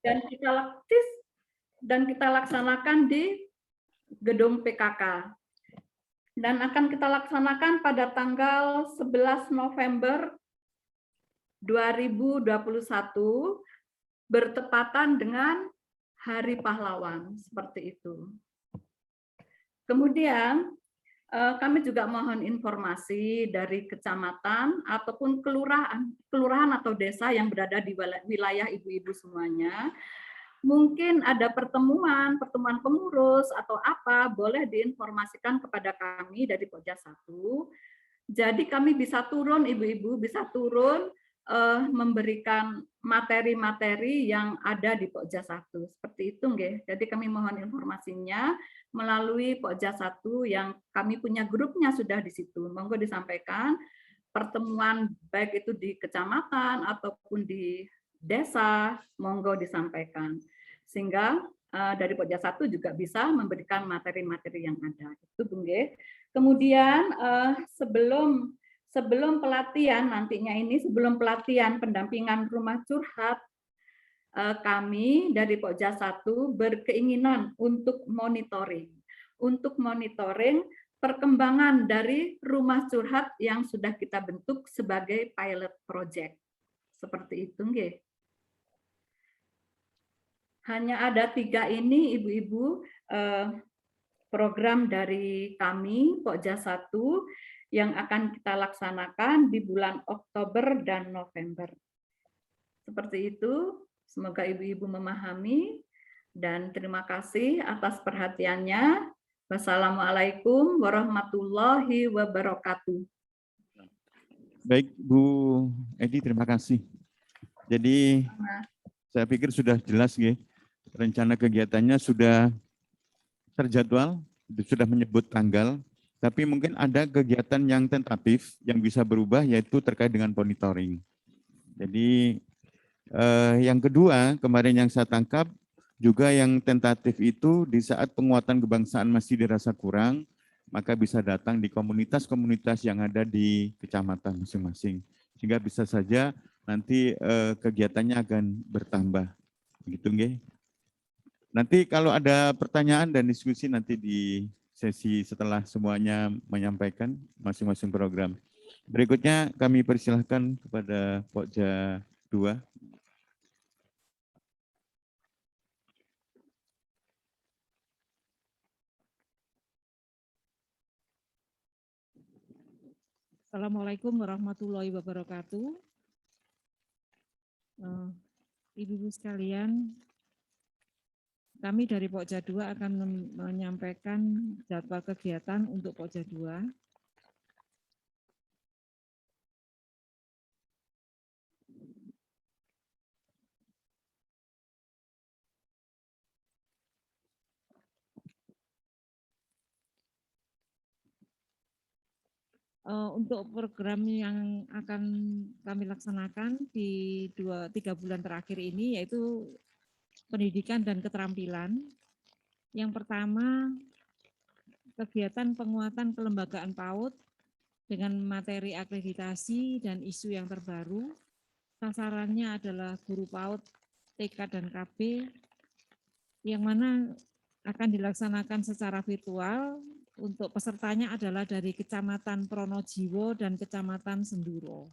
dan kita laksanakan di gedung PKK. Dan akan kita laksanakan pada tanggal 11 November 2021 bertepatan dengan Hari Pahlawan, seperti itu. Kemudian kami juga mohon informasi dari kecamatan ataupun kelurahan atau desa yang berada di wilayah ibu-ibu semuanya. Mungkin ada pertemuan pengurus atau apa, boleh diinformasikan kepada kami dari Pokja 1. Jadi kami bisa turun, ibu-ibu bisa turun memberikan materi-materi yang ada di Pokja 1. Seperti itu, nggih. Jadi kami mohon informasinya melalui Pokja 1 yang kami punya grupnya sudah di situ. Monggo disampaikan pertemuan baik itu di kecamatan ataupun di desa, monggo disampaikan. Sehingga dari Pokja 1 juga bisa memberikan materi-materi yang ada. Itu, Bu nggih. Kemudian sebelum pelatihan nantinya ini, sebelum pelatihan pendampingan rumah curhat, kami dari Pokja 1 berkeinginan untuk monitoring perkembangan dari rumah curhat yang sudah kita bentuk sebagai pilot project. Seperti itu, nggih. Hanya ada 3 ini, ibu-ibu, program dari kami, Pokja 1, yang akan kita laksanakan di bulan Oktober dan November. Seperti itu, semoga ibu-ibu memahami, dan terima kasih atas perhatiannya. Wassalamualaikum warahmatullahi wabarakatuh. Baik, Bu Edi, terima kasih. Jadi, saya pikir sudah jelas, ya. Rencana kegiatannya sudah terjadwal, sudah menyebut tanggal, tapi mungkin ada kegiatan yang tentatif yang bisa berubah, yaitu terkait dengan monitoring. Jadi, yang kedua, kemarin yang saya tangkap, juga yang tentatif itu di saat penguatan kebangsaan masih dirasa kurang, maka bisa datang di komunitas-komunitas yang ada di kecamatan masing-masing. Sehingga bisa saja nanti kegiatannya akan bertambah. Begitu, nggih? Nanti kalau ada pertanyaan dan diskusi nanti di sesi setelah semuanya menyampaikan masing-masing program. Berikutnya kami persilahkan kepada Pokja 2. Assalamualaikum warahmatullahi wabarakatuh. Ibu-ibu sekalian, kami dari Pokja 2 akan menyampaikan jadwal kegiatan untuk Pokja 2. Untuk program yang akan kami laksanakan di 3 bulan terakhir ini, yaitu pendidikan dan keterampilan. Yang pertama, kegiatan penguatan kelembagaan PAUD dengan materi akreditasi dan isu yang terbaru. Sasarannya adalah guru PAUD, TK dan KB, yang mana akan dilaksanakan secara virtual. Untuk pesertanya adalah dari Kecamatan Pronojiwo dan Kecamatan Senduro.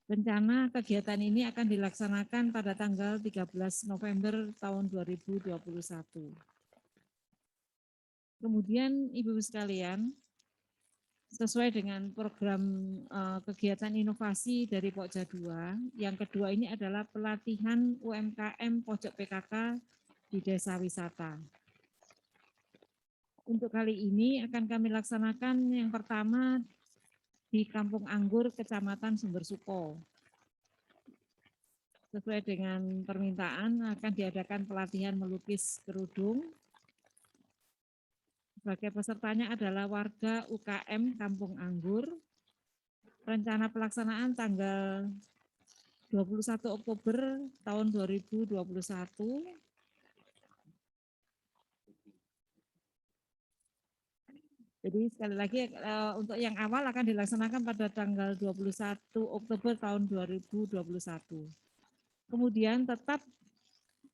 Rencana kegiatan ini akan dilaksanakan pada tanggal 13 November tahun 2021. Kemudian Ibu sekalian, sesuai dengan program kegiatan inovasi dari Pokja 2, yang kedua ini adalah pelatihan UMKM Pojok PKK di Desa Wisata. Untuk kali ini akan kami laksanakan yang pertama di Kampung Anggur, Kecamatan Sumbersuko. Sesuai dengan permintaan akan diadakan pelatihan melukis kerudung. Sebagai pesertanya adalah warga UKM Kampung Anggur. Rencana pelaksanaan tanggal 21 Oktober tahun 2021. Jadi sekali lagi untuk yang awal akan dilaksanakan pada tanggal 21 Oktober tahun 2021. kemudian tetap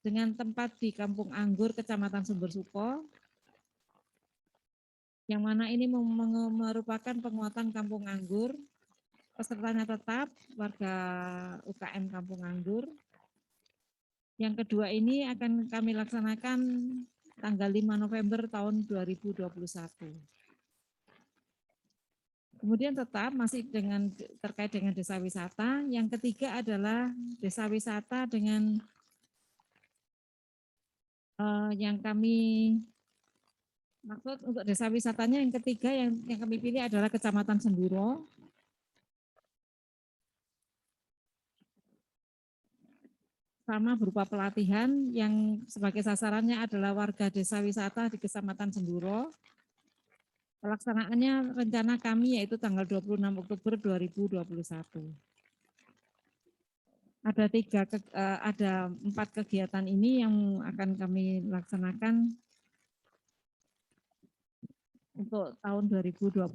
dengan tempat di Kampung Anggur, Kecamatan Sumbersuko, yang mana ini merupakan penguatan Kampung Anggur. Pesertanya tetap warga UKM Kampung Anggur. Yang kedua ini akan kami laksanakan tanggal 5 November tahun 2021. Kemudian tetap masih terkait dengan desa wisata. Yang ketiga adalah desa wisata dengan yang kami maksud untuk desa wisatanya yang ketiga yang kami pilih adalah Kecamatan Semburo. Sama berupa pelatihan yang sebagai sasarannya adalah warga desa wisata di Kecamatan Semburo. Pelaksanaannya rencana kami yaitu tanggal 26 Oktober 2021. Ada 4 kegiatan ini yang akan kami laksanakan untuk tahun 2021.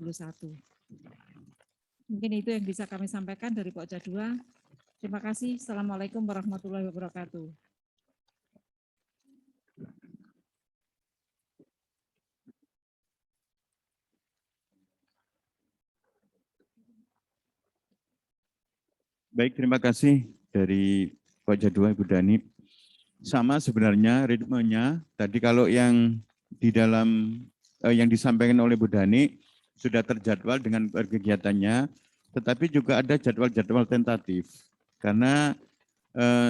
Mungkin itu yang bisa kami sampaikan dari Pokja 2. Terima kasih. Assalamualaikum warahmatullahi wabarakatuh. Baik, terima kasih dari Pokja 2 Ibu Dani. Sama sebenarnya ritmenya. Tadi kalau yang di dalam yang disampaikan oleh Bu Dani sudah terjadwal dengan kegiatannya, tetapi juga ada jadwal-jadwal tentatif. Karena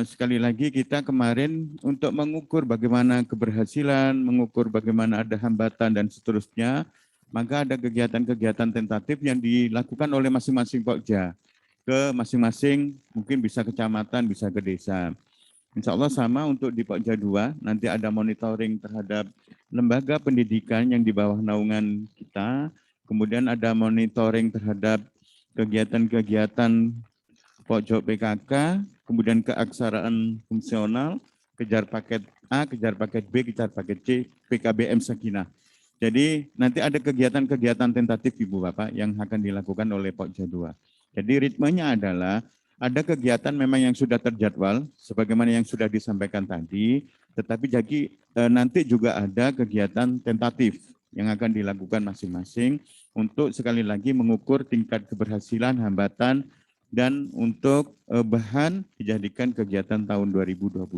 sekali lagi kita kemarin untuk mengukur bagaimana keberhasilan, mengukur bagaimana ada hambatan dan seterusnya, maka ada kegiatan-kegiatan tentatif yang dilakukan oleh masing-masing Pokja ke masing-masing, mungkin bisa kecamatan, bisa ke desa. Insya Allah sama untuk di Pokja 2, nanti ada monitoring terhadap lembaga pendidikan yang di bawah naungan kita, kemudian ada monitoring terhadap kegiatan-kegiatan pojok PKK, kemudian keaksaraan fungsional, kejar paket A, kejar paket B, kejar paket C, PKBM Sakinah. Jadi nanti ada kegiatan-kegiatan tentatif Ibu Bapak yang akan dilakukan oleh Pokja 2. Jadi ritmenya adalah ada kegiatan memang yang sudah terjadwal, sebagaimana yang sudah disampaikan tadi, tetapi jadi nanti juga ada kegiatan tentatif yang akan dilakukan masing-masing untuk sekali lagi mengukur tingkat keberhasilan, hambatan, dan untuk bahan dijadikan kegiatan tahun 2022.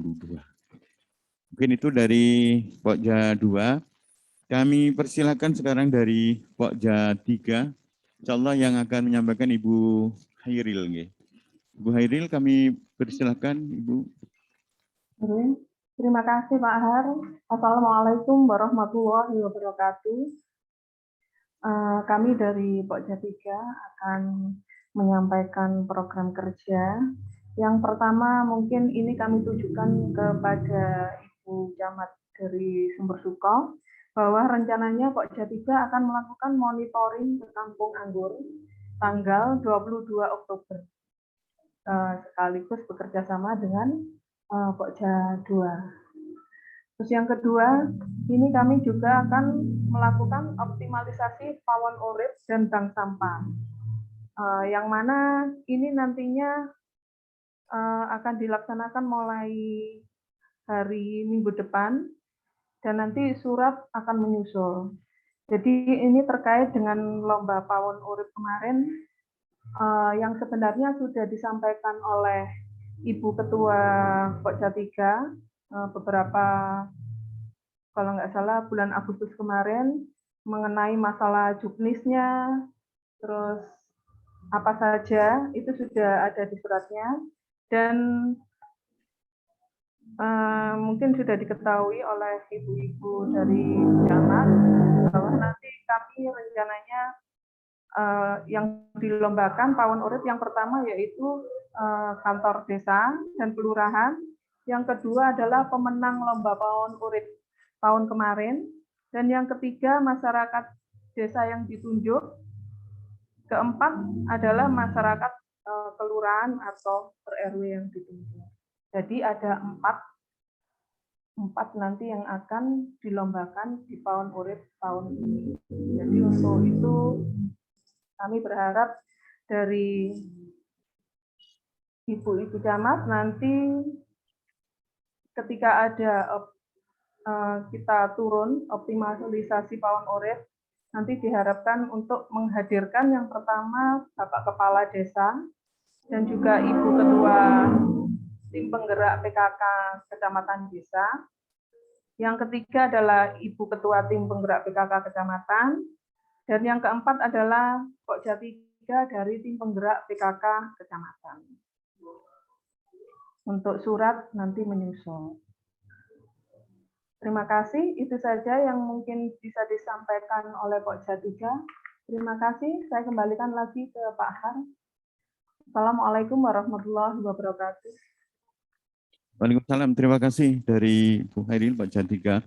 Mungkin itu dari Pokja 2. Kami persilakan sekarang dari Pokja 3. Insyaallah yang akan menyampaikan Ibu Hairil. Ibu Hairil, kami persilakan Ibu. Terima kasih Pak Har. Assalamualaikum warahmatullahi wabarakatuh. Kami dari Pokja 3 akan menyampaikan program kerja. Yang pertama mungkin ini kami tujukan kepada Ibu Camat dari Sumbersuko bahwa rencananya Pokja 3 akan melakukan monitoring ke Kampung Anggur tanggal 22 Oktober. Sekaligus bekerja sama dengan Pokja 2. Terus yang kedua, ini kami juga akan melakukan optimalisasi pawon urip dan bank sampah. Yang mana ini nantinya akan dilaksanakan mulai hari Minggu depan dan nanti surat akan menyusul. Jadi ini terkait dengan lomba pawon urip kemarin yang sebenarnya sudah disampaikan oleh Ibu Ketua Pokja 3 beberapa, kalau nggak salah bulan Agustus kemarin, mengenai masalah juknisnya, terus apa saja itu sudah ada di suratnya, dan mungkin sudah diketahui oleh ibu-ibu dari camat bahwa nanti kami rencananya yang dilombakan pawon urip yang pertama yaitu kantor desa dan kelurahan, yang kedua adalah pemenang lomba pawon urip tahun kemarin, dan yang ketiga masyarakat desa yang ditunjuk, keempat adalah masyarakat kelurahan atau per RW yang ditunjuk. Jadi ada empat nanti yang akan dilombakan di pawon urip tahun ini. Jadi untuk itu kami berharap dari Ibu-Ibu Camat nanti ketika ada kita turun optimalisasi pawon urip, nanti diharapkan untuk menghadirkan yang pertama Bapak Kepala Desa dan juga Ibu Ketua Tim Penggerak PKK Kecamatan Desa. Yang ketiga adalah Ibu Ketua Tim Penggerak PKK Kecamatan. Dan yang keempat adalah Pokja 3 dari Tim Penggerak PKK Kecamatan. Untuk surat nanti menyusul. Terima kasih, itu saja yang mungkin bisa disampaikan oleh Pokja 3. Terima kasih, saya kembalikan lagi ke Pak Har. Assalamualaikum warahmatullahi wabarakatuh. Waalaikumsalam, terima kasih dari Bu Hairil, Pokja 3.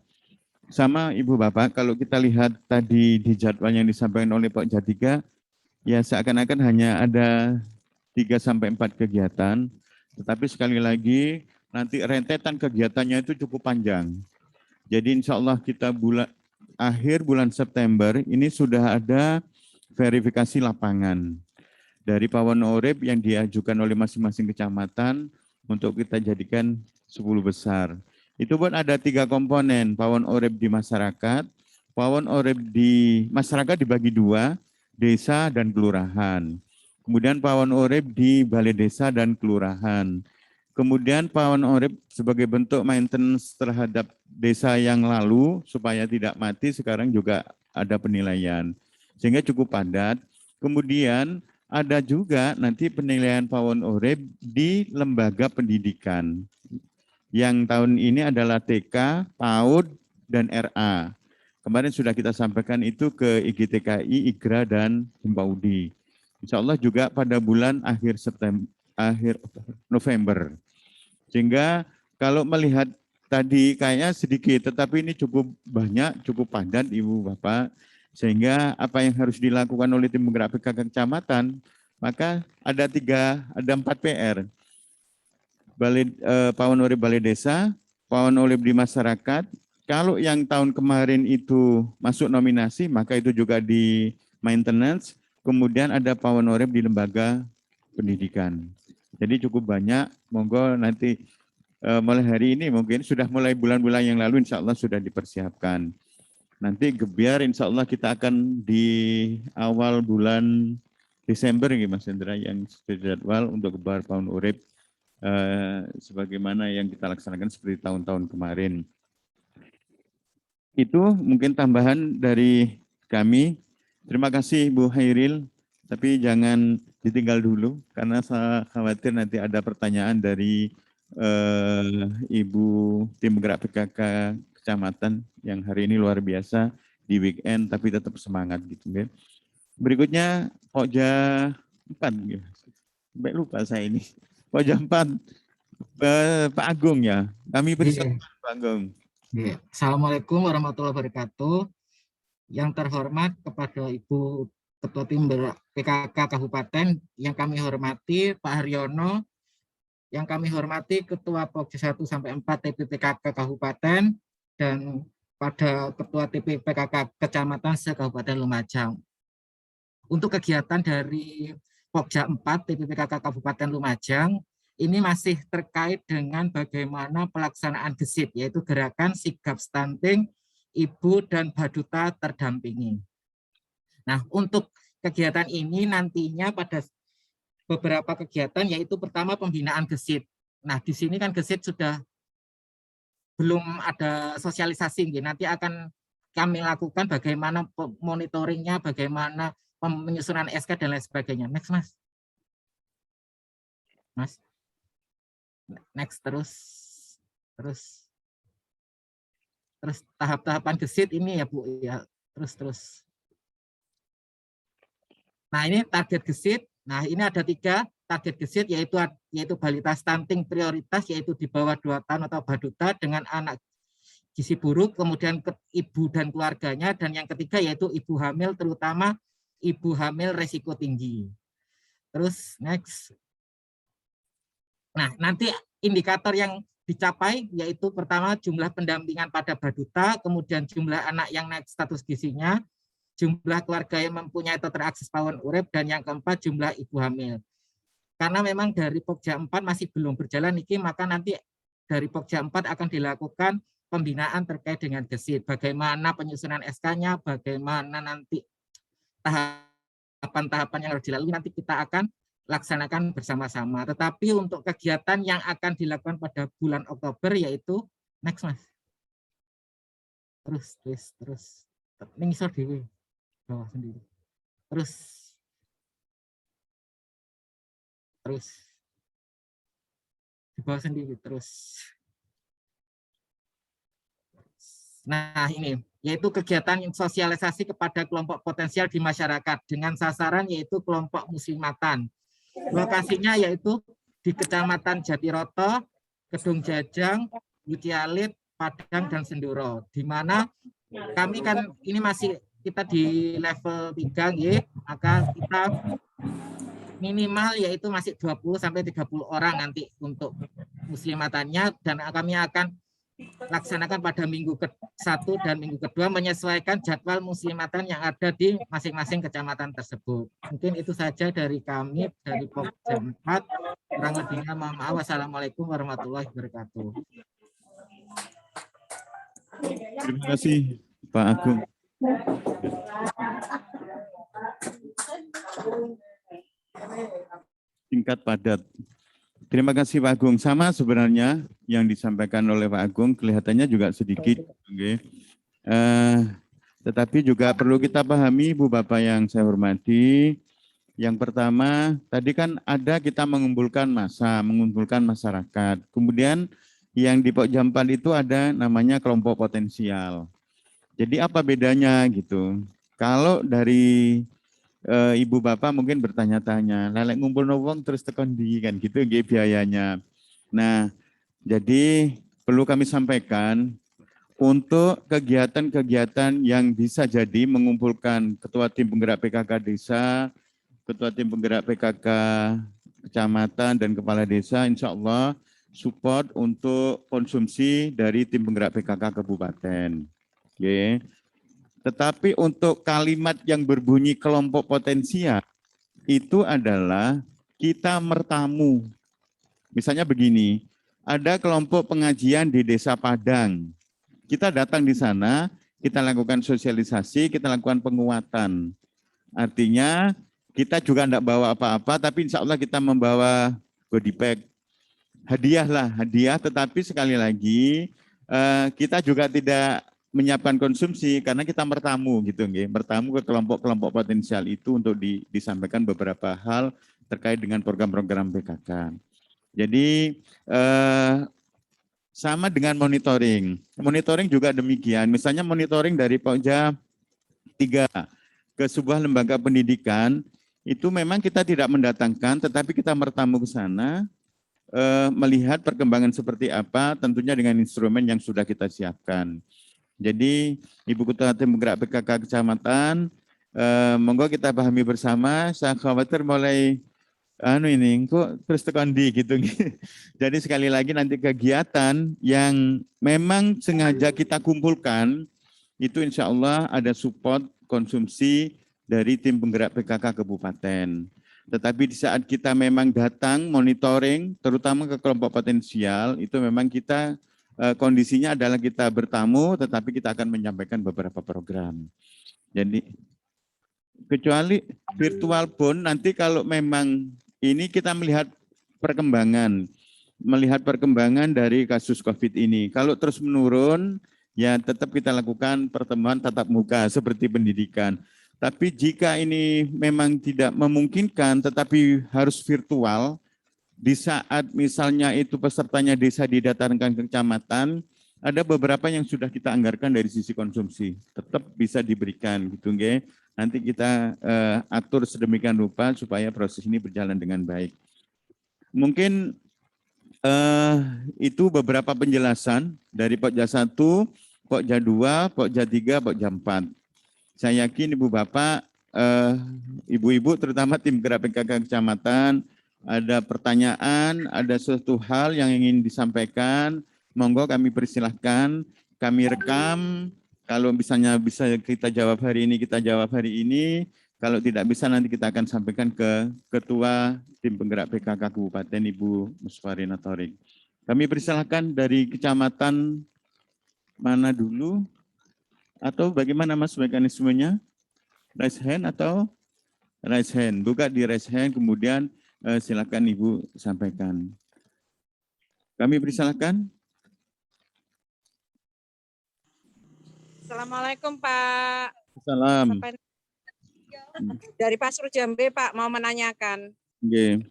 Sama Ibu Bapak, kalau kita lihat tadi di jadwal yang disampaikan oleh Pokja 3, ya seakan-akan hanya ada 3-4 kegiatan, tetapi sekali lagi nanti rentetan kegiatannya itu cukup panjang. Jadi insya Allah kita akhir bulan September ini sudah ada verifikasi lapangan dari pawon urip yang diajukan oleh masing-masing kecamatan untuk kita jadikan 10 besar. Itu pun ada 3 komponen, pawon urip di masyarakat, pawon urip di masyarakat dibagi 2, desa dan kelurahan. Kemudian pawon urip di balai desa dan kelurahan. Kemudian pawon urip sebagai bentuk maintenance terhadap desa yang lalu supaya tidak mati, sekarang juga ada penilaian. Sehingga cukup padat. Kemudian ada juga nanti penilaian pawon urip di lembaga pendidikan. Yang tahun ini adalah TK, PAUD, dan RA. Kemarin sudah kita sampaikan itu ke IGTKI, IGRA, dan Himpaudi. Insya Allah juga pada bulan akhir November. Sehingga kalau melihat tadi kayaknya sedikit, tetapi ini cukup banyak, cukup padat Ibu Bapak. Sehingga apa yang harus dilakukan oleh tim penggerak PKK kecamatan, maka ada 4 PR. Pawon urip balai desa, pawon urip di masyarakat. Kalau yang tahun kemarin itu masuk nominasi, maka itu juga di maintenance. Kemudian ada pawon urip di lembaga pendidikan. Jadi cukup banyak, monggo nanti mulai hari ini mungkin sudah mulai bulan-bulan yang lalu insya Allah sudah dipersiapkan. Nanti gebiar insya Allah kita akan di awal bulan Desember ya Mas Hendra yang jadwal untuk gebar pawon urip sebagaimana yang kita laksanakan seperti tahun-tahun kemarin. Itu mungkin tambahan dari kami. Terima kasih Bu Hairil, tapi jangan ditinggal dulu karena saya khawatir nanti ada pertanyaan dari Ibu tim penggerak PKK kecamatan yang hari ini luar biasa di weekend tapi tetap semangat gitu kan. Berikutnya Pokja 4 ya. Sampai lupa saya ini. Pokja 4 Pak Agung ya. Kami persilakan Pak Agung. Assalamualaikum warahmatullahi wabarakatuh. Yang terhormat kepada Ibu Ketua Tim PKK Kabupaten yang kami hormati Pak Haryono, yang kami hormati Ketua Pokja 1-4 TPPKK Kabupaten dan pada Ketua TPPKK Kecamatan se-Kabupaten Lumajang. Untuk kegiatan dari Pokja 4 TPPKK Kabupaten Lumajang ini masih terkait dengan bagaimana pelaksanaan GESIP, yaitu gerakan sigap stunting ibu dan baduta terdampingi. Nah, untuk kegiatan ini nantinya pada beberapa kegiatan, yaitu pertama pembinaan GESIP. Nah, di sini kan GESIP sudah belum ada sosialisasi, nanti akan kami lakukan bagaimana monitoringnya, bagaimana penyusunan SK dan lain sebagainya. Next, Mas. Mas. Next, terus tahap-tahapan GESIP ini ya Bu ya, terus. Nah, ini target GESIP. Nah, ini ada 3 target GESIP yaitu balita stunting prioritas yaitu di bawah 2 tahun atau baduta dengan anak gizi buruk, kemudian ibu dan keluarganya, dan yang ketiga yaitu ibu hamil, terutama ibu hamil resiko tinggi. Terus next. Nah, nanti indikator yang dicapai yaitu pertama jumlah pendampingan pada baduta, kemudian jumlah anak yang naik status gizinya, jumlah keluarga yang mempunyai atau terakses pawon urip, dan yang keempat jumlah ibu hamil. Karena memang dari Pokja 4 masih belum berjalan maka nanti dari Pokja 4 akan dilakukan pembinaan terkait dengan gesit. Bagaimana penyusunan SK-nya, bagaimana nanti tahapan-tahapan yang harus dilalui nanti kita akan laksanakan bersama-sama. Tetapi untuk kegiatan yang akan dilakukan pada bulan Oktober yaitu next Mas. Terus. Ini ngisor di bawah sendiri. Terus. Di bawah sendiri terus. Nah ini, yaitu kegiatan sosialisasi kepada kelompok potensial di masyarakat dengan sasaran yaitu kelompok muslimatan. Lokasinya yaitu di Kecamatan Jatiroto, Kedung Jajang, Wucialit, Padang, dan Senduro. Di mana kami kan ini masih kita di level 3, ya, maka kita minimal yaitu masih 20 sampai 30 orang nanti untuk muslimatannya, dan kami akan laksanakan pada minggu ke-1 dan minggu kedua menyesuaikan jadwal muslimatan yang ada di masing-masing kecamatan tersebut. Mungkin itu saja dari kami, dari Pokja 4. Kurang lebihnya mohon maaf. Wassalamualaikum warahmatullahi wabarakatuh. Terima kasih Pak Agung. Singkat padat. Terima kasih Pak Agung. Sama sebenarnya yang disampaikan oleh Pak Agung kelihatannya juga sedikit. Okay. Tetapi juga perlu kita pahami Ibu Bapak yang saya hormati. Yang pertama, tadi kan ada kita mengumpulkan massa, mengumpulkan masyarakat. Kemudian yang di Pokja 4 itu ada namanya kelompok potensial. Jadi apa bedanya gitu? Kalau dari Ibu Bapak mungkin bertanya-tanya, lelek ngumpul wong terus tekan di kan gitu biayanya. Nah, jadi perlu kami sampaikan untuk kegiatan-kegiatan yang bisa jadi mengumpulkan ketua tim penggerak PKK desa, ketua tim penggerak PKK kecamatan dan kepala desa, insya Allah support untuk konsumsi dari tim penggerak PKK kabupaten. Oke. Tetapi untuk kalimat yang berbunyi kelompok potensial, itu adalah kita mertamu. Misalnya begini, ada kelompok pengajian di Desa Padang. Kita datang di sana, kita lakukan sosialisasi, kita lakukan penguatan. Artinya kita juga tidak bawa apa-apa, tapi insya Allah kita membawa body bag. Hadiah, tetapi sekali lagi kita juga tidak menyiapkan konsumsi karena kita bertamu gitu, bertamu ke kelompok-kelompok potensial itu untuk disampaikan beberapa hal terkait dengan program-program PKK. Jadi sama dengan monitoring. Monitoring juga demikian. Misalnya monitoring dari Pokja 3 ke sebuah lembaga pendidikan itu memang kita tidak mendatangkan, tetapi kita bertamu ke sana melihat perkembangan seperti apa, tentunya dengan instrumen yang sudah kita siapkan. Jadi Ibu Ketua Tim Penggerak PKK Kecamatan, monggo kita pahami bersama. Saya khawatir mulai kok terus tekan di gitu. Jadi sekali lagi nanti kegiatan yang memang sengaja kita kumpulkan itu insya Allah ada support konsumsi dari tim penggerak PKK kabupaten. Tetapi di saat kita memang datang monitoring, terutama ke kelompok potensial, itu memang kita kondisinya adalah kita bertamu, tetapi kita akan menyampaikan beberapa program. Jadi, kecuali virtual pun, nanti kalau memang ini kita melihat perkembangan dari kasus COVID ini. Kalau terus menurun, ya tetap kita lakukan pertemuan tatap muka seperti pendidikan. Tapi jika ini memang tidak memungkinkan, tetapi harus virtual, di saat misalnya itu pesertanya desa didatangkan ke kecamatan, ada beberapa yang sudah kita anggarkan dari sisi konsumsi, tetap bisa diberikan gitu, nggih. Nanti kita atur sedemikian rupa supaya proses ini berjalan dengan baik. Mungkin itu beberapa penjelasan dari Pokja 1, Pokja 2, Pokja 3, Pokja 4. Saya yakin Ibu Bapak, Ibu-ibu terutama tim gerak PKK kecamatan, ada pertanyaan, ada suatu hal yang ingin disampaikan, monggo kami persilahkan, kami rekam, kalau misalnya bisa kita jawab hari ini, kita jawab hari ini, kalau tidak bisa nanti kita akan sampaikan ke Ketua Tim Penggerak PKK Kabupaten Ibu Musfarina Thorik. Kami persilahkan dari kecamatan mana dulu, atau bagaimana Mas mekanismenya? Raise hand atau raise hand? Buka di raise hand, kemudian silakan Ibu sampaikan. Kami persilahkan. Assalamualaikum Pak. Salam. Dari Pasur Jambe Pak, mau menanyakan. Oke.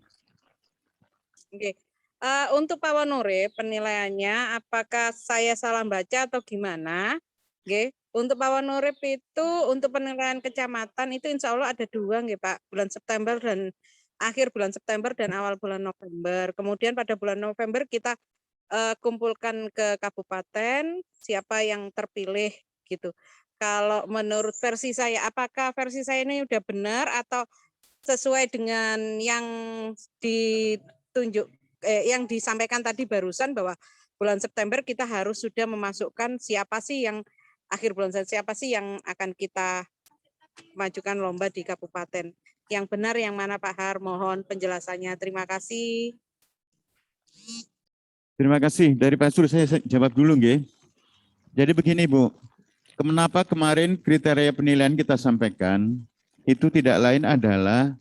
Oke. Untuk Pak Wanurip, penilaiannya apakah saya salah baca atau gimana? Oke. Untuk Pak Wanurip itu, untuk penilaian kecamatan itu insya Allah ada 2 nggih Pak, bulan September dan akhir bulan September dan awal bulan November. Kemudian pada bulan November kita kumpulkan ke kabupaten siapa yang terpilih gitu. Kalau menurut versi saya, apakah versi saya ini udah benar atau sesuai dengan yang ditunjuk yang disampaikan tadi barusan bahwa bulan September kita harus sudah memasukkan siapa sih yang akhir bulan, siapa sih yang akan kita majukan lomba di kabupaten. Yang benar yang mana Pak Har? Mohon penjelasannya. Terima kasih. Terima kasih. Dari Pak Sur saya jawab dulu nggih. Jadi begini Bu, kenapa kemarin kriteria penilaian kita sampaikan itu tidak lain adalah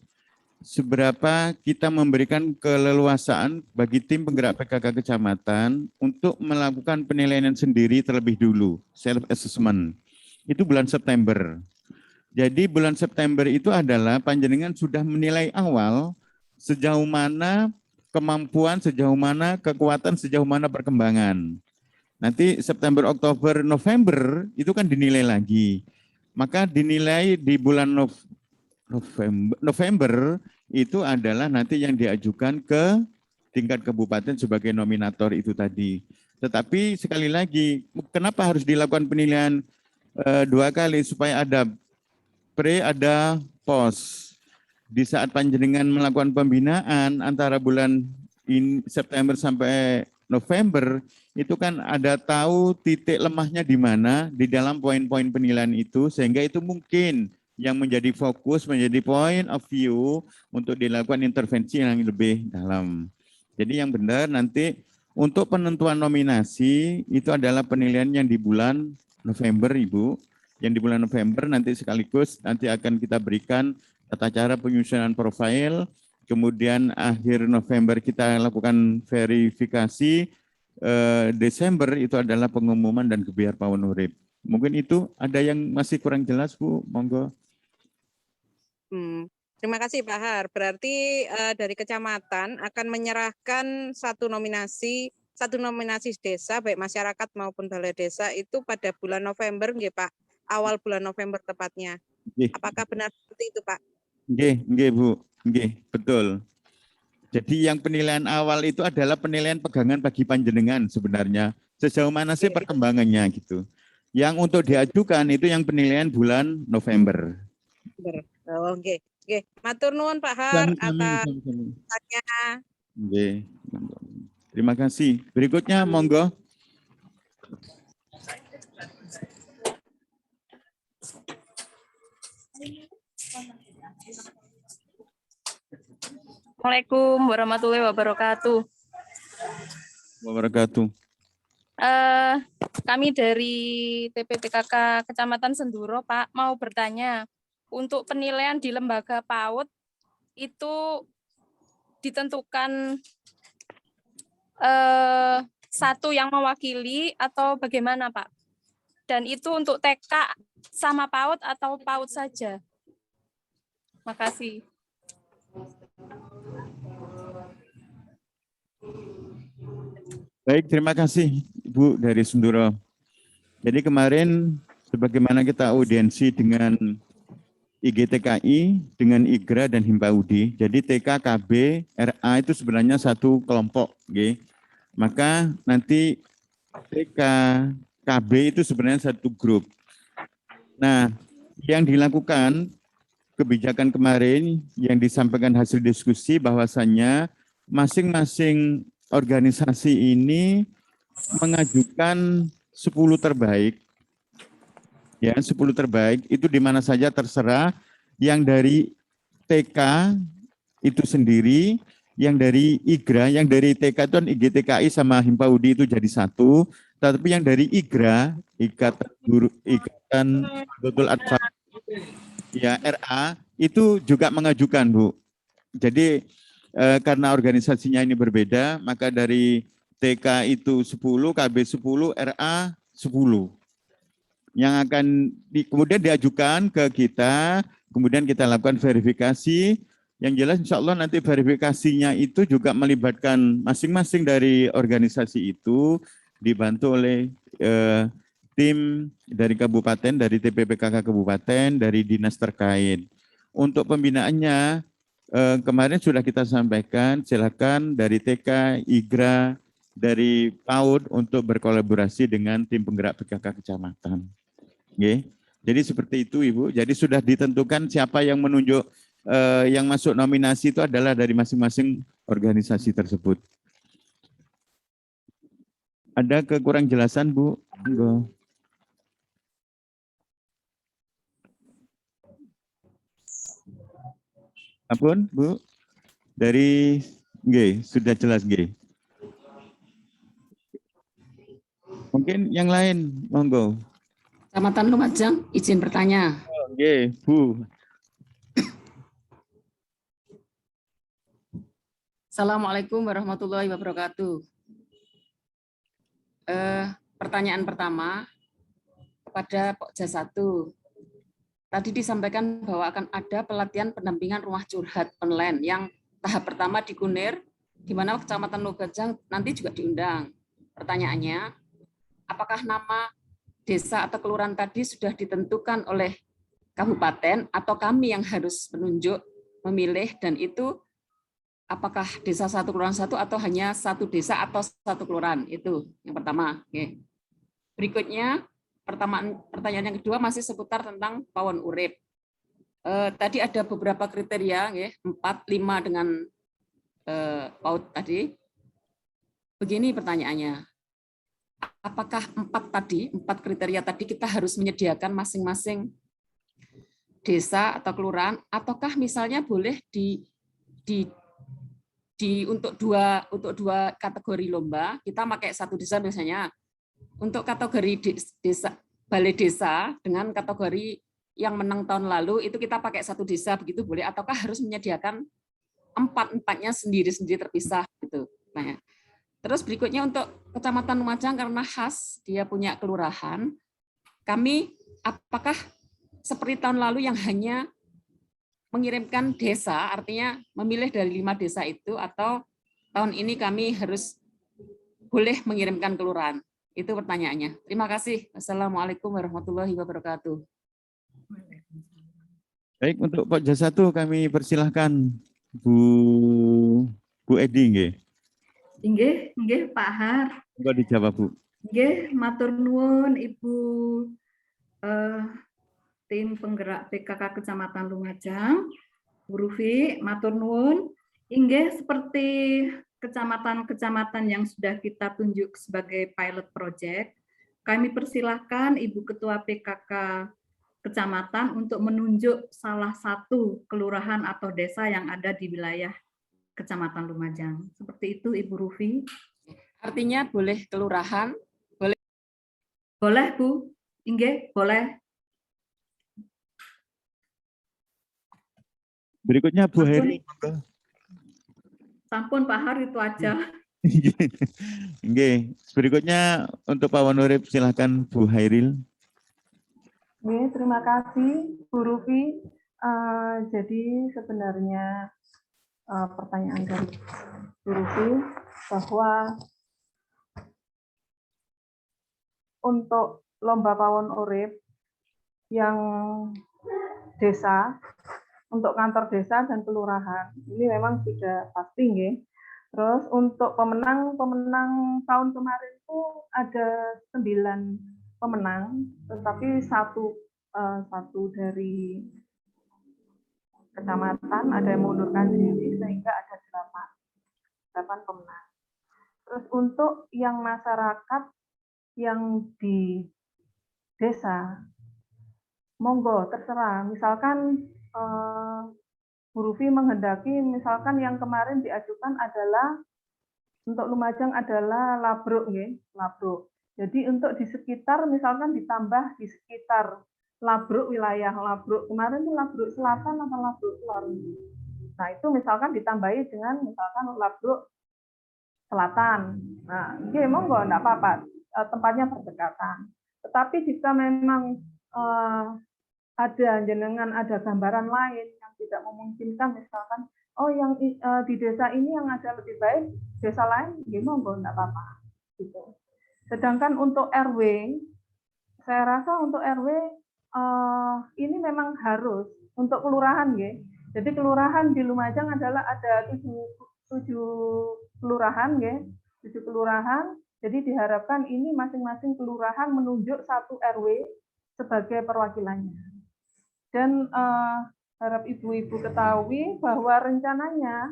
seberapa kita memberikan keleluasaan bagi tim penggerak PKK kecamatan untuk melakukan penilaian sendiri terlebih dulu, self assessment. Itu bulan September. Jadi bulan September itu adalah panjenengan sudah menilai awal sejauh mana kemampuan, sejauh mana kekuatan, sejauh mana perkembangan. Nanti September, Oktober, November itu kan dinilai lagi. Maka dinilai di bulan November itu adalah nanti yang diajukan ke tingkat kabupaten sebagai nominator itu tadi. Tetapi sekali lagi, kenapa harus dilakukan penilaian 2 kali? Supaya ada pre, ada post. Di saat panjenengan melakukan pembinaan antara bulan September sampai November, itu kan ada tahu titik lemahnya di mana di dalam poin-poin penilaian itu, sehingga itu mungkin yang menjadi fokus, menjadi point of view untuk dilakukan intervensi yang lebih dalam. Jadi yang benar nanti untuk penentuan nominasi itu adalah penilaian yang di bulan November, Ibu. Yang di bulan November nanti sekaligus nanti akan kita berikan tata cara penyusunan profil, kemudian akhir November kita lakukan verifikasi, Desember itu adalah pengumuman dan gebiar Pak Wanurip. Mungkin itu ada yang masih kurang jelas Bu, monggo. Terima kasih Pak Har. Berarti dari kecamatan akan menyerahkan satu nominasi desa baik masyarakat maupun balai desa itu pada bulan November nggih Pak, awal bulan November tepatnya. Nggih. Apakah benar seperti itu Pak? Nggih Bu, nggih, betul. Jadi yang penilaian awal itu adalah penilaian pegangan bagi panjenengan sebenarnya. Sejauh mana sih perkembangannya gitu. Yang untuk diajukan itu yang penilaian bulan November. Oh, nggih. Nggih, matur nuwun Pak Har atas pertanyaannya. Nggih. Terima kasih. Berikutnya monggo. Assalamualaikum warahmatullahi wabarakatuh. Kami dari TPPKK Kecamatan Senduro, Pak, mau bertanya, untuk penilaian di lembaga PAUD itu ditentukan satu yang mewakili atau bagaimana, Pak? Dan itu untuk TK sama PAUD atau PAUD saja? Makasih. Baik, terima kasih Ibu dari Senduro. Jadi kemarin sebagaimana kita audiensi dengan IGTKI, dengan IGRA dan Himpaudi, jadi TK, KB, RA itu sebenarnya satu kelompok. Okay. Maka nanti TK, KB itu sebenarnya satu grup. Nah, yang dilakukan kebijakan kemarin yang disampaikan hasil diskusi bahwasannya masing-masing organisasi ini mengajukan 10 terbaik. Ya, 10 terbaik itu di mana saja terserah. Yang dari TK itu sendiri, yang dari IGRA, yang dari TK itu kan IGTKI sama Himpaudi itu jadi satu, tapi yang dari IGRA, Ikatan Betul Atfal, ya RA, itu juga mengajukan, Bu. Jadi karena organisasinya ini berbeda, maka dari TK itu 10, KB 10, RA 10. Yang akan kemudian diajukan ke kita, kemudian kita lakukan verifikasi. Yang jelas insya Allah nanti verifikasinya itu juga melibatkan masing-masing dari organisasi itu, dibantu oleh tim dari kabupaten, dari TPPKK kabupaten, dari dinas terkait. Untuk pembinaannya, kemarin sudah kita sampaikan, silakan dari TK, IGRA, dari PAUD untuk berkolaborasi dengan tim penggerak PKK kecamatan. Oke. Jadi seperti itu Ibu. Jadi sudah ditentukan siapa yang menunjuk, yang masuk nominasi itu adalah dari masing-masing organisasi tersebut. Ada kekurang jelasan Bu? Enggak. Ampun Bu? Dari G, sudah jelas G. Mungkin yang lain, monggo. Kecamatan Lumajang, izin bertanya. Oke, Bu. Assalamualaikum warahmatullahi wabarakatuh. Pertanyaan pertama kepada Pokja 1. Tadi disampaikan bahwa akan ada pelatihan pendampingan rumah curhat online yang tahap pertama di Kunir, di mana Kecamatan Lumajang nanti juga diundang. Pertanyaannya, apakah nama desa atau kelurahan tadi sudah ditentukan oleh kabupaten atau kami yang harus menunjuk, memilih, dan itu apakah desa satu kelurahan satu atau hanya satu desa atau satu kelurahan? Itu yang pertama. Oke. Berikutnya, pertanyaan yang kedua masih seputar tentang pawon urip. Tadi ada beberapa kriteria, ya, 4, 5 dengan PAUD tadi. Begini pertanyaannya. Apakah 4 kriteria tadi kita harus menyediakan masing-masing desa atau kelurahan, ataukah misalnya boleh untuk dua kategori lomba kita pakai satu desa misalnya untuk kategori desa balai desa dengan kategori yang menang tahun lalu itu kita pakai satu desa begitu boleh, ataukah harus menyediakan 4-4-nya sendiri-sendiri terpisah gitu. Nah, terus berikutnya untuk Kecamatan Lumajang karena khas dia punya kelurahan, kami apakah seperti tahun lalu yang hanya mengirimkan desa, artinya memilih dari 5 desa itu, atau tahun ini kami harus boleh mengirimkan kelurahan? Itu pertanyaannya. Terima kasih. Wassalamualaikum warahmatullahi wabarakatuh. Baik, untuk Pokja 1 kami persilahkan Bu Edi nggih. Nggih Pak Har. Enggak dijawab Bu. Nggih, matur nuwun Ibu tim penggerak PKK Kecamatan Lumajang. Bu Rufi, matur nuwun. Inggih seperti kecamatan-kecamatan yang sudah kita tunjuk sebagai pilot project, kami persilahkan Ibu Ketua PKK Kecamatan untuk menunjuk salah satu kelurahan atau desa yang ada di wilayah Kecamatan Lumajang. Seperti itu Ibu Rufi. Artinya boleh kelurahan, boleh. Boleh Bu, inggih boleh. Berikutnya Bu Heri. Sampun Pak Har, itu aja. Oke, berikutnya untuk Pak Wanurip silakan Bu Hairil. Oke, terima kasih Bu Rufi. Jadi sebenarnya pertanyaan dari Bu Rufi bahwa untuk lomba pawon urip yang desa, untuk kantor desa dan kelurahan ini memang sudah pasti nggih. Terus untuk pemenang tahun kemarin itu ada 9 pemenang, tetapi satu dari kecamatan ada yang mengundurkan diri sehingga ada 8 pemenang. Terus untuk yang masyarakat yang di desa, monggo terserah. Misalkan Bu Rufi menghendaki misalkan yang kemarin diajukan adalah untuk Lumajang adalah Labruk, ya, Labruk. Jadi untuk di sekitar misalkan ditambah di sekitar Labruk, wilayah Labruk kemarin itu Labruk Selatan atau Labruk Lor. Nah itu misalkan ditambahi dengan misalkan Labruk Selatan. Nah, oke, monggo, enggak apa-apa, tempatnya berdekatan. Tetapi jika memang ada jenengan ada gambaran lain yang tidak memungkinkan, misalkan, oh yang di desa ini yang ada lebih baik, desa lain, ya monggo, enggak apa-apa. Gitu. Sedangkan untuk RW, saya rasa untuk RW ini memang harus untuk kelurahan, ya. Jadi kelurahan di Lumajang adalah ada 7 kelurahan, ya, 7 kelurahan. Jadi diharapkan ini masing-masing kelurahan menunjuk 1 RW sebagai perwakilannya. Dan harap ibu-ibu ketahui bahwa rencananya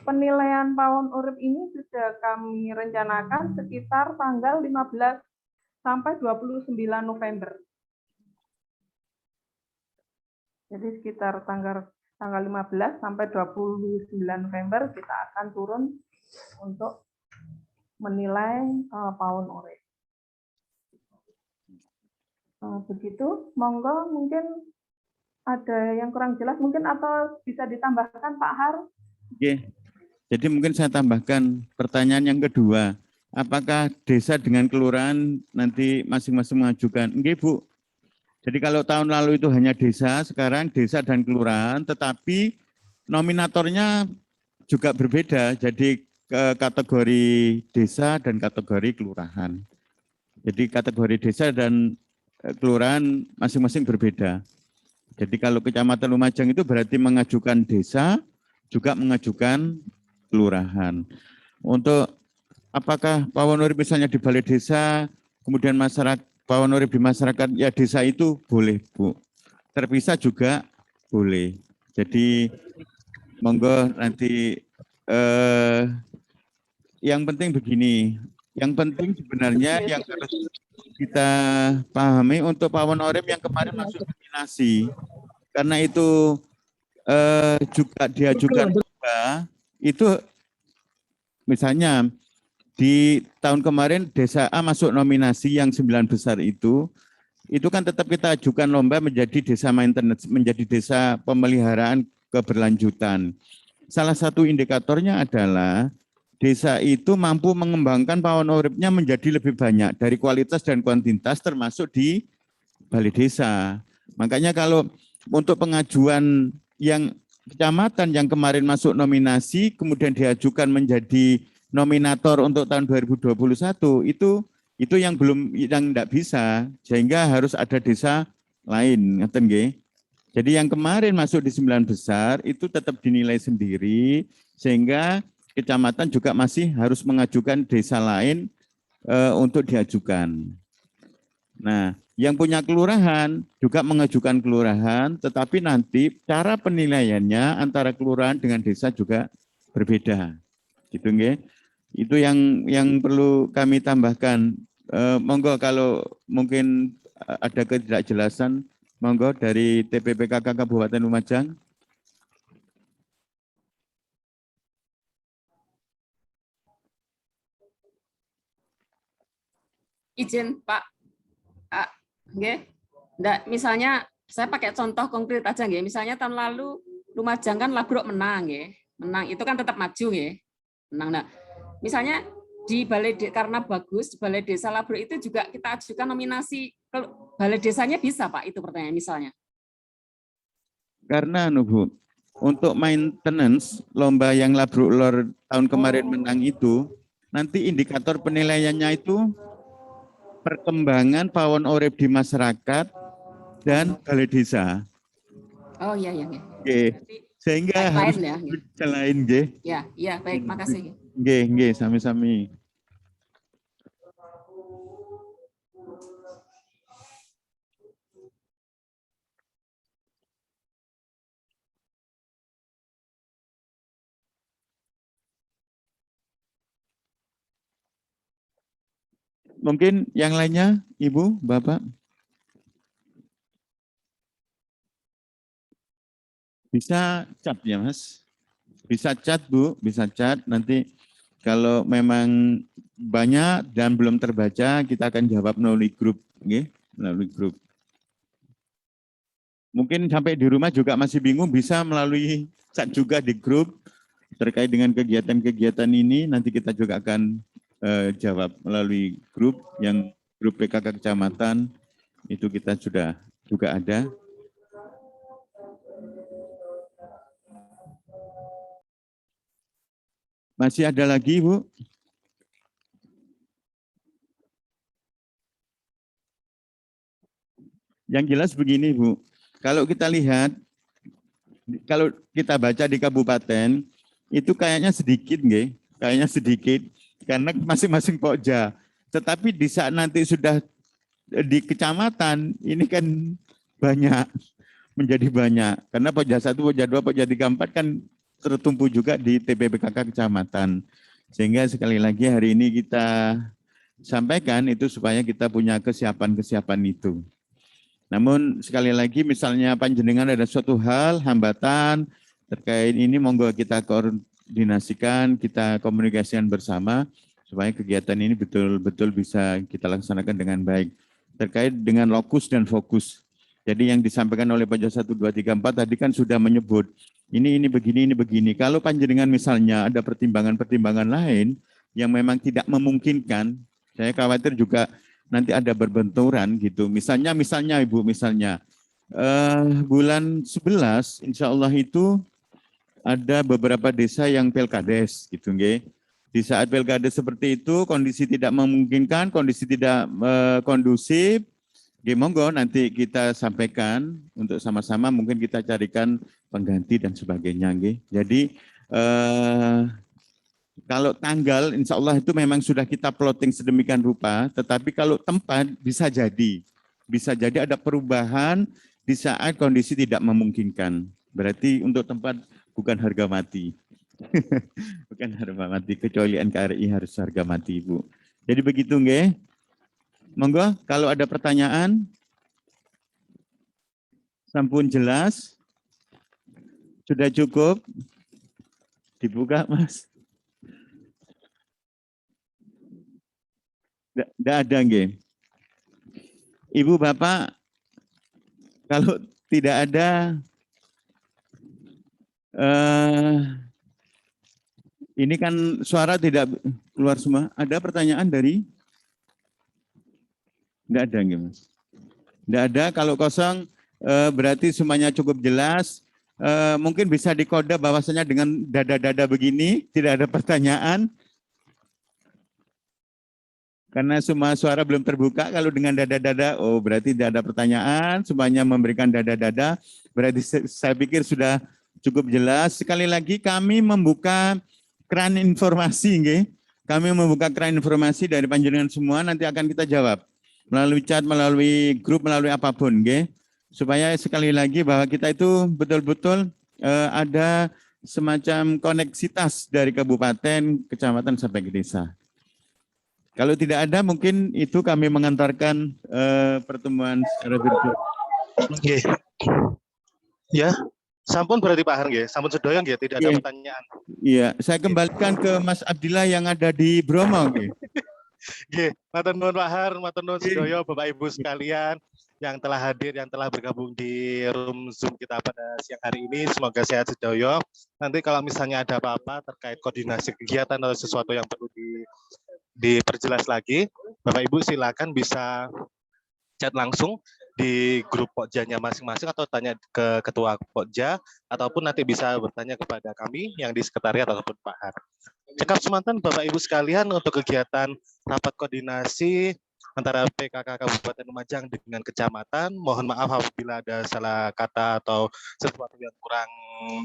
penilaian pawon urip ini sudah kami rencanakan sekitar tanggal 15 sampai 29 November. Jadi sekitar tanggal 15 sampai 29 November kita akan turun untuk menilai pawon urip. Begitu, monggo mungkin ada yang kurang jelas mungkin atau bisa ditambahkan Pak Har? Oke. Jadi mungkin saya tambahkan pertanyaan yang kedua. Apakah desa dengan kelurahan nanti masing-masing mengajukan? Enggak, Bu. Jadi kalau tahun lalu itu hanya desa, sekarang desa dan kelurahan, tetapi nominatornya juga berbeda. Jadi kategori desa dan kategori kelurahan. Jadi kategori desa dan kelurahan masing-masing berbeda. Jadi kalau Kecamatan Lumajang itu berarti mengajukan desa, juga mengajukan kelurahan. Untuk apakah pawon urip misalnya di balai desa, kemudian masyarakat pawon urip di masyarakat ya desa itu boleh, Bu. Terpisah juga boleh. Jadi monggo nanti yang penting begini, yang penting sebenarnya yang harus kita pahami untuk pawon urip yang kemarin masuk nominasi, karena itu juga diajukan itu misalnya di tahun kemarin desa A masuk nominasi yang 9 besar itu kan tetap kita ajukan lomba menjadi desa maintenance, menjadi desa pemeliharaan keberlanjutan. Salah satu indikatornya adalah desa itu mampu mengembangkan pawon uripnya menjadi lebih banyak dari kualitas dan kuantitas termasuk di balai desa. Makanya kalau untuk pengajuan yang kecamatan yang kemarin masuk nominasi kemudian diajukan menjadi nominator untuk tahun 2021 itu yang tidak bisa, sehingga harus ada desa lain, ngeten nggih. Jadi yang kemarin masuk di 9 besar itu tetap dinilai sendiri, sehingga kecamatan juga masih harus mengajukan desa lain untuk diajukan. Nah, yang punya kelurahan juga mengajukan kelurahan, tetapi nanti cara penilaiannya antara kelurahan dengan desa juga berbeda. Gitu nggih. Itu yang perlu kami tambahkan. Monggo kalau mungkin ada ketidakjelasan, monggo dari TPPKK Kabupaten Lumajang. Izin Pak, nggih. Nggak, misalnya saya pakai contoh konkret aja nggih. Misalnya tahun lalu Lumajang kan Labruk menang nggih. Menang itu kan tetap maju nggih. Menang. Nah, misalnya di balai karena bagus di balai desa Labruk itu juga kita ajukan nominasi ke balai desanya bisa Pak, itu pertanyaan misalnya. Karena Bu, untuk maintenance lomba yang Labruk Lor tahun kemarin menang itu nanti indikator penilaiannya itu perkembangan pawon urip di masyarakat dan balai desa. Oh iya iya. Oke. Sehingga harus ya. Lain nggih. Ya, iya baik, makasih. Nggih, sami-sami. Mungkin yang lainnya, Ibu, Bapak? Bisa chat ya Mas. Bisa chat Bu, bisa chat. Nanti kalau memang banyak dan belum terbaca, kita akan jawab melalui grup. Okay? Melalui grup. Mungkin sampai di rumah juga masih bingung, bisa melalui chat juga di grup terkait dengan kegiatan-kegiatan ini. Nanti kita juga akan jawab melalui grup yang grup PKK Kecamatan, itu kita sudah juga ada. Masih ada lagi, Bu? Yang jelas begini, Bu. Kalau kita lihat, kalau kita baca di kabupaten, itu kayaknya sedikit, nggih. Kayaknya sedikit, karena masing-masing pokja. Tetapi di saat nanti sudah di kecamatan, ini kan banyak, menjadi banyak. Karena pokja 1, pokja 2, pokja 3, 4 kan tertumpu juga di TPPKK kecamatan. Sehingga sekali lagi hari ini kita sampaikan itu supaya kita punya kesiapan-kesiapan itu. Namun sekali lagi misalnya panjenengan ada suatu hal, hambatan terkait ini, monggo kita koordinasikan, kita komunikasikan bersama supaya kegiatan ini betul-betul bisa kita laksanakan dengan baik. Terkait dengan lokus dan fokus. Jadi yang disampaikan oleh Pokja 1, 2, 3, 4 tadi kan sudah menyebut ini begini, ini begini. Kalau panjenengan misalnya ada pertimbangan-pertimbangan lain yang memang tidak memungkinkan, saya khawatir juga nanti ada berbenturan gitu. Misalnya Ibu, bulan 11 insya Allah itu ada beberapa desa yang pelkades gitu nggih. Di saat pelkades seperti itu kondisi tidak memungkinkan, kondisi tidak kondusif, nggih monggo nanti kita sampaikan untuk sama-sama mungkin kita carikan pengganti dan sebagainya nggih. Jadi kalau tanggal, insya Allah itu memang sudah kita plotting sedemikian rupa, tetapi kalau tempat bisa jadi ada perubahan di saat kondisi tidak memungkinkan. Berarti untuk tempat bukan harga mati. Bukan harga mati, kecuali NKRI harus harga mati, Bu. Jadi begitu, nggih. Monggo, kalau ada pertanyaan, sampun jelas, sudah cukup, dibuka, Mas. Tidak ada, nggih. Ibu, Bapak, kalau tidak ada, ini kan suara tidak keluar semua. Ada pertanyaan dari? Tidak ada, nggih, Mas. Tidak ada, kalau kosong berarti semuanya cukup jelas. Mungkin bisa dikode bahwasanya dengan dada-dada begini, tidak ada pertanyaan. Karena semua suara belum terbuka, kalau dengan dada-dada, oh berarti tidak ada pertanyaan, semuanya memberikan dada-dada, berarti saya pikir sudah cukup jelas. Sekali lagi kami membuka keran informasi, nggih. Kami membuka keran informasi dari panjenengan semua, nanti akan kita jawab. Melalui chat, melalui grup, melalui apapun, nggih. Supaya sekali lagi bahwa kita itu betul-betul ada semacam koneksitas dari kabupaten, kecamatan, sampai ke desa. Kalau tidak ada, mungkin itu kami mengantarkan pertemuan secara virtual. Oke. Ya, sampun berarti Pak Har, nggih. Sampun sedaya nggih, tidak ada pertanyaan. Iya, saya kembalikan ke Mas Abdillah yang ada di Bromo, nggih. Nggih, matur nuwun Pak Har, matur nuwun sedaya Bapak Ibu sekalian yang telah hadir, yang telah bergabung di room Zoom kita pada siang hari ini. Semoga sehat sedaya. Nanti kalau misalnya ada apa-apa terkait koordinasi kegiatan atau sesuatu yang perlu diperjelas lagi, Bapak Ibu silakan bisa chat langsung di grup Pokjanya masing-masing atau tanya ke ketua Pokja, ataupun nanti bisa bertanya kepada kami yang di sekretariat ataupun Pak Har. Cekap semantan Bapak Ibu sekalian untuk kegiatan rapat koordinasi antara PKK Kabupaten Lumajang dengan kecamatan. Mohon maaf apabila ada salah kata atau sesuatu yang kurang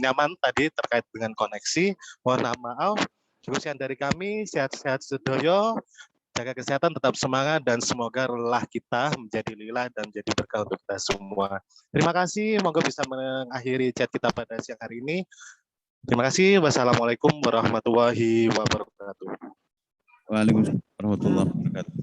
nyaman tadi terkait dengan koneksi. Mohon maaf. Cukup sekian dari kami, sehat-sehat sedaya, jaga kesehatan, tetap semangat, dan semoga lelah kita menjadi lilah dan menjadi berkah untuk kita semua. Terima kasih, semoga bisa mengakhiri chat kita pada siang hari ini. Terima kasih, wassalamualaikum warahmatullahi wabarakatuh. Waalaikumsalam warahmatullahi wabarakatuh.